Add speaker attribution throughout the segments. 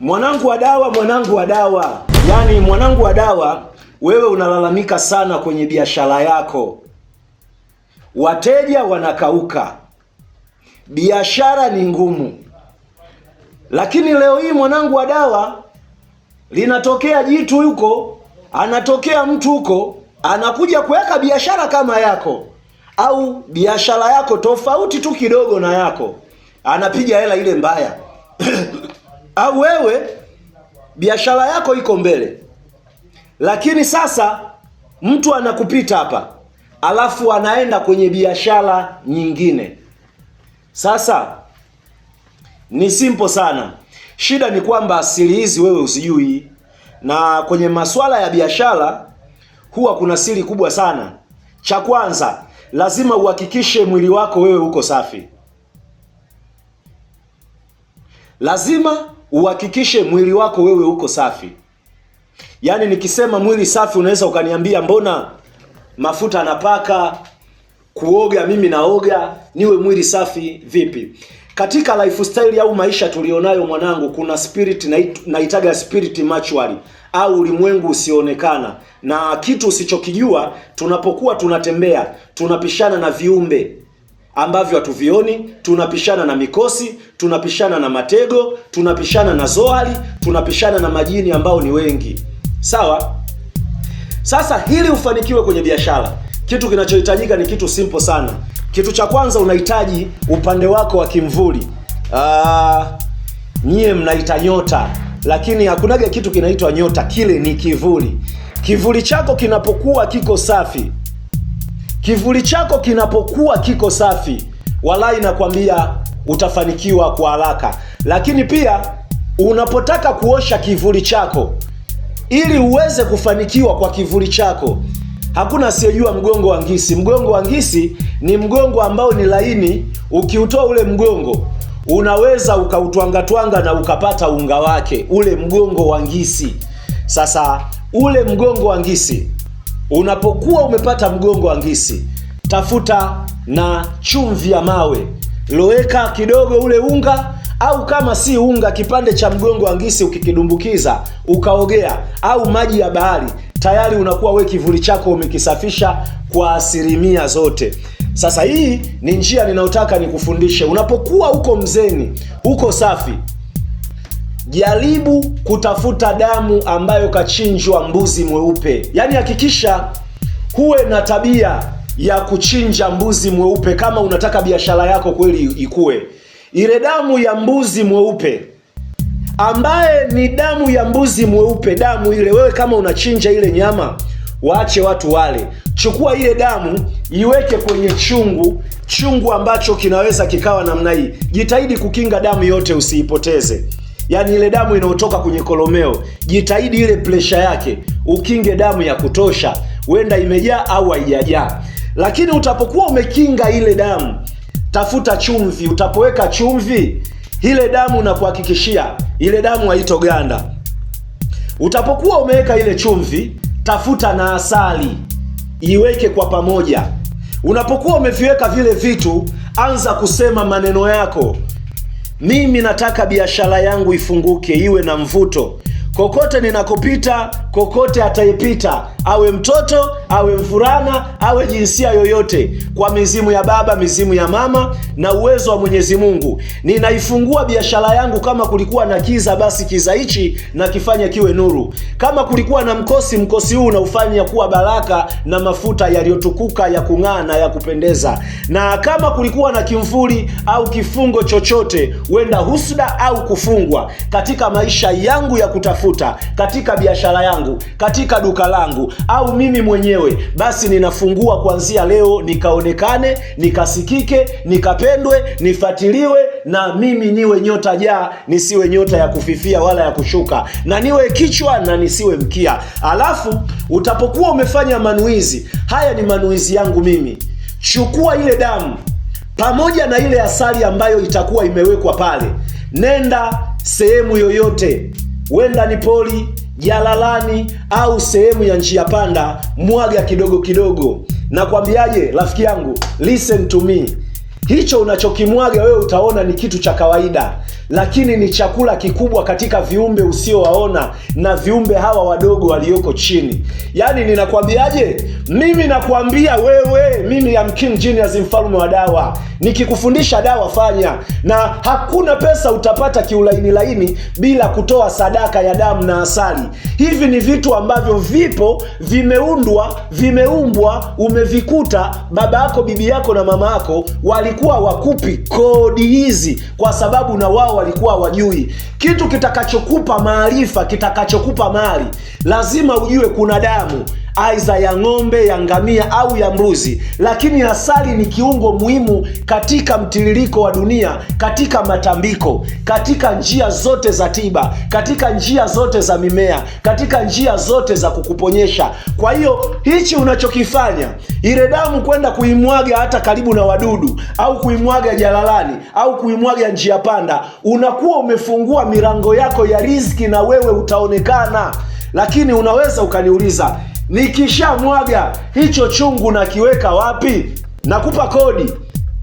Speaker 1: Mwanangu wa dawa. Yaani mwanangu wa dawa, wewe unalalamika sana kwenye biashara yako. Wateja wanakauka. Biashara ni ngumu. Lakini leo hii mwanangu wa dawa, linatokea jitu huko, anatokea mtu huko, anakuja kuweka biashara kama yako au biashara yako tofauti tu kidogo na yako. Anapiga hela ile mbaya. Au wewe biashara yako iko mbele, lakini sasa mtu anakupita hapa, alafu anaenda kwenye biashara nyingine. Sasa ni simple sana. Shida ni kwamba siri hizi wewe usijui, na kwenye masuala ya biashara huwa kuna siri kubwa sana. Cha kwanza, lazima uhakikishe mwili wako wewe uko safi. Lazima uhakikishe mwili wako wewe uko safi. Yaani nikisema mwili safi, unaweza ukaniambia mbona mafuta napaka, kuoga mimi naoga, niwe mwili safi vipi? Katika lifestyle au maisha tulionayo mwanangu, kuna spirit naitaga spirit mortuary au ulimwengu usionekana. Na kitu usichokijua, tunapokuwa tunatembea, tunapishana na viumbe ambavyo hatuvioni, tunapishana na mikosi, tunapishana na matego, tunapishana na zoali, tunapishana na majini ambao ni wengi. Sawa? Sasa hili ufanikiwe kwenye biashara, kitu kinachohitajika ni kitu simple sana. Kitu cha kwanza, unahitaji upande wako wa kimvuli. Nyie mnaita nyota, lakini hakunaga kitu kinaitwa nyota, kile ni kivuli. Kivuli chako kinapokuwa kiko safi, kivuli chako kinapokuwa kiko safi, wallahi nakwambia utafanikiwa kwa haraka. Lakini pia unapotaka kuosha kivuli chako, ili uweze kufanikiwa kwa kivuli chako, hakuna asiyejua mgongo wa ngisi. Mgongo wa ngisi ni mgongo ambao ni laini. Ukiutoa ule mgongo, unaweza ukautwanga na ukapata unga wake, ule mgongo wa ngisi. Sasa ule mgongo wa ngisi, unapokuwa umepata mgongo wa ngisi, tafuta na chumvi ya mawe, loweka kidogo ule unga, au kama si unga, kipande cha mgongo wa ngisi ukikidumbukiza ukaogea, au maji ya bahari, tayari unakuwa we kivuli chako umekisafisha kwa asilimia zote. Sasa hii ni njia ninayotaka nikufundishe. Unapokuwa uko mzeni, uko safi, jaribu kutafuta damu ambayo kachinjwa mbuzi mweupe. Yaani hakikisha huwe na tabia ya kuchinja mbuzi mweupe kama unataka biashara yako kweli ikue. Ile damu ya mbuzi mweupe, ambaye ni damu ya mbuzi mweupe, damu ile, wewe kama unachinja ile nyama, waache watu wale. Chukua ile damu, iweke kwenye chungu ambacho kinaweza kikawa namna hii. Jitahidi kukinga damu yote usiipoteze. Yaani ile damu inayotoka kwenye kolomeo, jitahidi ile pressure yake ukinge damu ya kutosha, wenda imejaa au haijajaa. Lakini utapokuwa umekinga ile damu, tafuta chumvi. Utapoweka chumvi, ile damu na kuhakikishia ile damu haitoganda. Utapokuwa umeweka ile chumvi, tafuta na asali, iweke kwa pamoja. Unapokuwa umeviweka vile vitu, anza kusema maneno yako. Mimi nataka biashara yangu ifunguke, iwe na mvuto. Kokote ninakopita, kokote atayepita, awe mtoto, awe mfurana, awe jinsia yoyote, kwa mizimu ya baba, mizimu ya mama na uwezo wa Mwenyezi Mungu, ninaifungua biashara yangu. Kama kulikuwa na kiza, basi kiza hichi na kifanya kiwe nuru. Kama kulikuwa na mkosi huu na ufanya kuwa baraka na mafuta yaliyotukuka ya kung'aa na ya kupendeza. Na kama kulikuwa na kimvuli au kifungo chochote, wenda husda au kufungwa katika maisha yangu ya kutafuta, katika biashara yangu, katika duka langu au mimi mwenyewe, basi ninafungua kuanzia leo, nikaonekane, nikasikike, nikapendwe, nifuatiliwe, na mimi niwe nyota jaa, nisiwe nyota ya kufifia wala ya kushuka, na niwe kichwa na nisiwe mkia. Alafu utapokuwa umefanya manuizi, haya ni manuizi yangu mimi, chukua ile damu pamoja na ile asali ambayo itakuwa imewekwa pale, nenda sehemu yoyote, wenda ni poli, jalalani au sehemu ya njia panda, mwaga kidogo kidogo. Na kwambiaje rafiki yangu, listen to me, hicho unachokimwaga wewe utaona ni kitu cha kawaida. lakini ni chakula kikubwa katika viumbe usiowaona na viumbe hawa wadogo walioko chini. Yaani ninakwambiaje? Mimi nakwambia wewe, mimi Yamkini Genius, mfalme wa dawa. Nikikufundisha dawa fanya, na hakuna pesa utapata kiulaini laini bila kutoa sadaka ya damu na asali. Hivi ni vitu ambavyo vipo, vimeumbwa, umevikuta. Baba yako, bibi yako na mama yako walikuwa wakupi kodi hizi kwa sababu na wao walikuwa wajui. Kitu kitakachokupa maarifa, kitakachokupa mali, lazima ujue kuna damu, aidha ya ng'ombe, ya ngamia au ya mbuzi. Lakini asali ni kiungo muhimu katika mtiririko wa dunia, katika matambiko, katika njia zote za tiba, katika njia zote za mimea, katika njia zote za kukuponyesha. Kwa hiyo hichi unachokifanya, ile damu kwenda kuimwaga hata karibu na wadudu, au kuimwaga jalalani, au kuimwaga njia panda, unakuwa umefungua milango yako ya riziki na wewe utaonekana. Lakini unaweza ukaniuliza, nikishamwaga hicho chungu na kiweka wapi?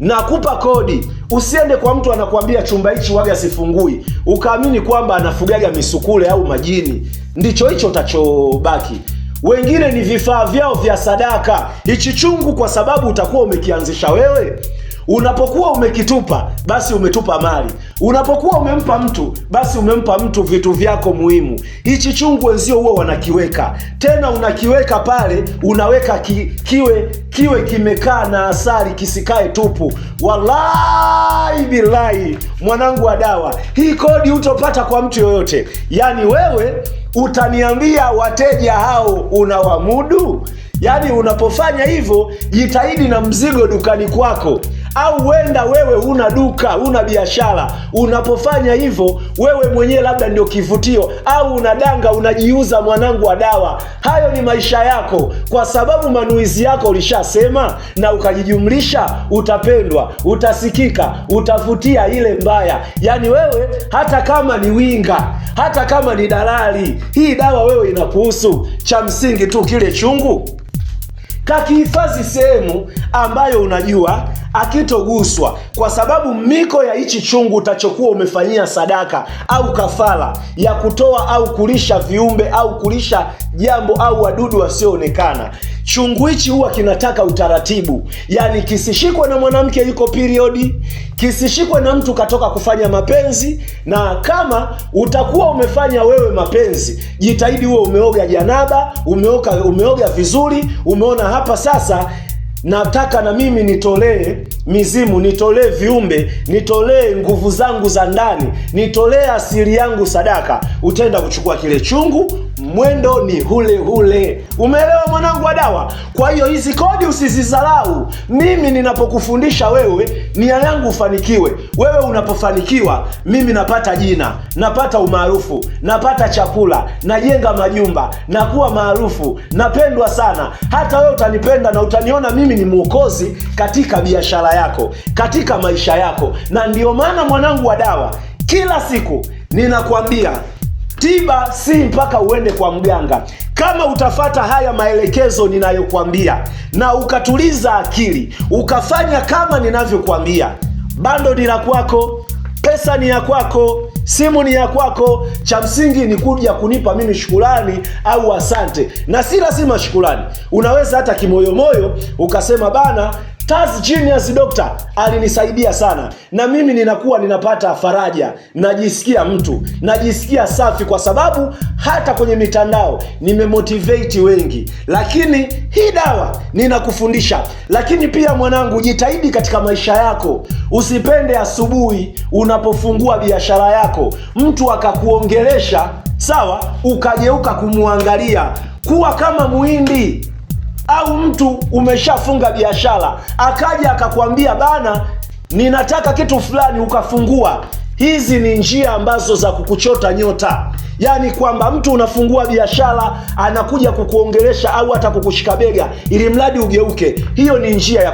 Speaker 1: Nakupa kodi. Usiende kwa mtu anakuambia chumba hichi waga sifungui, ukaamini kwamba anafugaga misukule au majini. Ndicho hicho utachobaki. Wengine ni vifaa vyao vya sadaka. Hichi chungu kwa sababu utakuwa umekianzisha wewe. Unapokuwa umekitupa, basi umetupa mali. Unapokuwa umempa mtu, basi umempa mtu vitu vyako muhimu. Hichi chungu wenzio huo wanakiweka. Tena unakiweka pale, unaweka kiwe kimekaa na asali, kisikae tupu. Wallahi billahi, mwanangu wa dawa, hii kodi utopata kwa mtu yoyote. Yaani wewe utaniambia wateja hao unawamudu? Yaani unapofanya hivyo, jitahidi na mzigo dukani kwako. Au wenda wewe una duka, una biashara. Unapofanya hivyo, wewe mwenyewe labda ndio kivutio, au unadanga, unajiuza, mwanangu wa dawa. Hayo ni maisha yako, kwa sababu manuizi yako ulishasema na ukajijumlisha. Utapendwa, utasikika, utavutia ile mbaya. Yaani wewe hata kama ni winga, hata kama ni dalali, hii dawa wewe inakuhusu. Cha msingi tu kile chungu kakihifadhi sehemu ambayo unajua akitoguswa, kwa sababu miko ya hichi chungu utachokuwa umefanyia sadaka au kafara ya kutoa au kulisha viumbe au kulisha jambo au wadudu wasioonekana. Chungu hichi huwa kinataka utaratibu. Yaani kisishikwe na mwanamke yuko periodi, kisishikwe na mtu katoka kufanya mapenzi. Na kama utakuwa umefanya wewe mapenzi, jitahidi uwe umeoga janaba, umeoga vizuri, umeona hapa sasa nataka na mimi nitolee mizimu, nitolee viumbe, nitolee nguvu zangu za ndani, nitolee asili yangu sadaka. Utaenda kuchukua kile chungu, mwendo ni hule. Umeelewa mwanangu wa dawa? Kwa hiyo hizi kodi usizidharau. Mimi ninapokufundisha wewe, nia yangu ufanikiwe. Wewe unapofanikiwa, mimi napata jina, napata umaarufu, napata chakula, najenga majumba, nakuwa maarufu, napendwa sana. Hata wewe utanipenda na utaniona mimi ni mwokozi katika biashara yako, katika maisha yako. Na ndio maana mwanangu wa dawa, kila siku ninakwambia, tiba si mpaka uende kwa mganga. Kama utafata haya maelekezo ninayokuambia na ukatuliza akili, ukafanya kama ninavyokuambia, bando ni la kwako, pesa ni ya kwako, simu ni ya kwako. Cha msingi ni kuja kunipa mimi shukrani au asante. Na si lazima shukrani, unaweza hata kimoyomoyo ukasema, bana, Taz Genius Doctor alinisaidia sana, na mimi ninakuwa ninapata faraja, najisikia najisikia safi, kwa sababu hata kwenye mitandao nimemotivate wengi. Lakini hii dawa ninakufundisha. Lakini pia mwanangu, jitahidi katika maisha yako, usipende asubuhi unapofungua biashara yako mtu akakuongelesha, sawa, ukageuka kumuangalia. Kuwa kama muhindi. Au mtu umeshafunga biashara akaja akakwambia, bana, ninataka kitu fulani, ukafungua. Hizi ni njia ambazo za kukuchota nyota. Yaani kwamba mtu unafungua biashara anakuja kukuongelesha au hata kukushika bega ili mradi ugeuke. Hiyo ni njia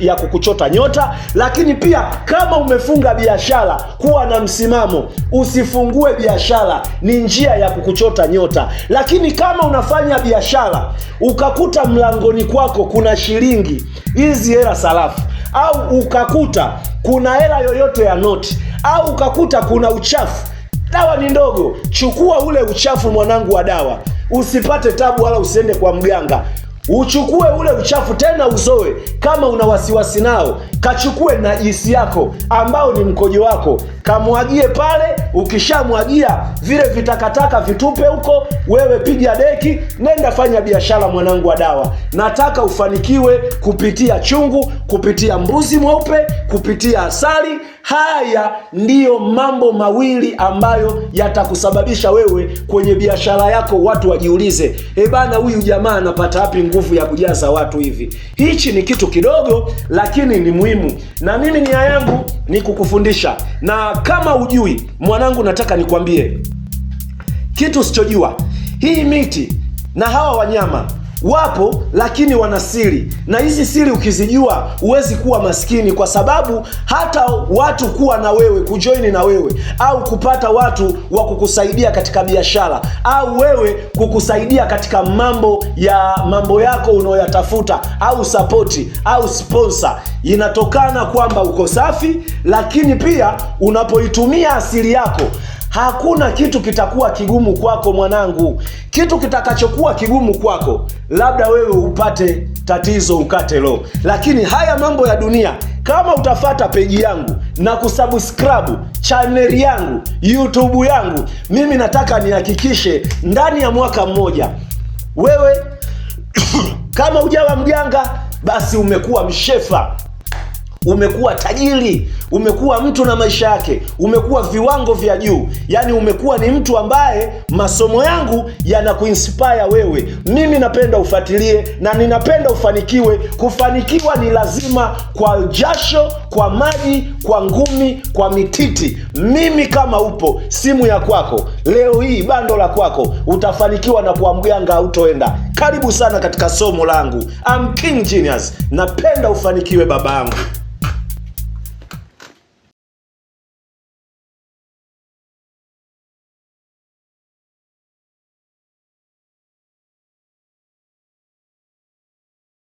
Speaker 1: ya kukuchota nyota. Lakini pia kama umefunga biashara, kuwa na msimamo, usifungue biashara, ni njia ya kukuchota nyota. Lakini kama unafanya biashara ukakuta mlangoni kwako kuna shilingi hizi hela sarafu, au ukakuta kuna hela yoyote ya noti au ukakuta kuna uchafu. Dawa ni ndogo, chukua ule uchafu mwanangu wa dawa, usipate tabu wala usiende kwa mganga. Uchukue ule uchafu tena uzoe. Kama una wasiwasi nao, kachukue najisi yako ambao ni mkojo wako, kamwagie pale. Ukishamwagia vile vitakataka vitupe huko, wewe piga deki, nenda fanya biashara mwanangu wa dawa. Nataka ufanikiwe kupitia chungu, kupitia mbuzi mweupe, kupitia asali. Haya ndiyo mambo mawili ambayo yatakusababisha wewe kwenye biashara yako watu wajiulize, bana, huyu jamaa anapata wapi nguvu ya kujaza watu hivi? Hichi ni kitu kidogo lakini ni muhimu, na mimi nia yangu ni kukufundisha. Na kama ujui mwanangu, nataka nikwambie kitu usichojua. Hii miti na hawa wanyama wapo, lakini wana siri, na hizi siri ukizijua huwezi kuwa maskini, kwa sababu hata watu kuwa na wewe, kujoini na wewe, au kupata watu wa kukusaidia katika biashara, au wewe kukusaidia katika mambo yako unayoyatafuta, au sapoti au sponsor, inatokana kwamba uko safi. Lakini pia unapoitumia asili yako, hakuna kitu kitakuwa kigumu kwako mwanangu. Kitu kitakachokuwa kigumu kwako, labda wewe upate tatizo ukate roho. Lakini haya mambo ya dunia, kama utafata peji yangu na kusubscribe channel yangu YouTube yangu, mimi nataka nihakikishe ndani ya mwaka mmoja wewe kama hujawa mjanga, basi umekuwa mshefa, umekuwa tajiri, umekuwa mtu na maisha yake, umekuwa viwango vya juu. Yani umekuwa ni mtu ambaye masomo yangu yanakuinspire wewe. Mimi napenda ufuatilie na ninapenda ufanikiwe. Kufanikiwa ni lazima kwa jasho, kwa maji, kwa ngumi, kwa mititi. Mimi kama upo simu ya kwako leo hii, bando la kwako, utafanikiwa na kwa mganga hautoenda. Karibu sana katika somo langu. I'm King Genius. Napenda ufanikiwe babangu.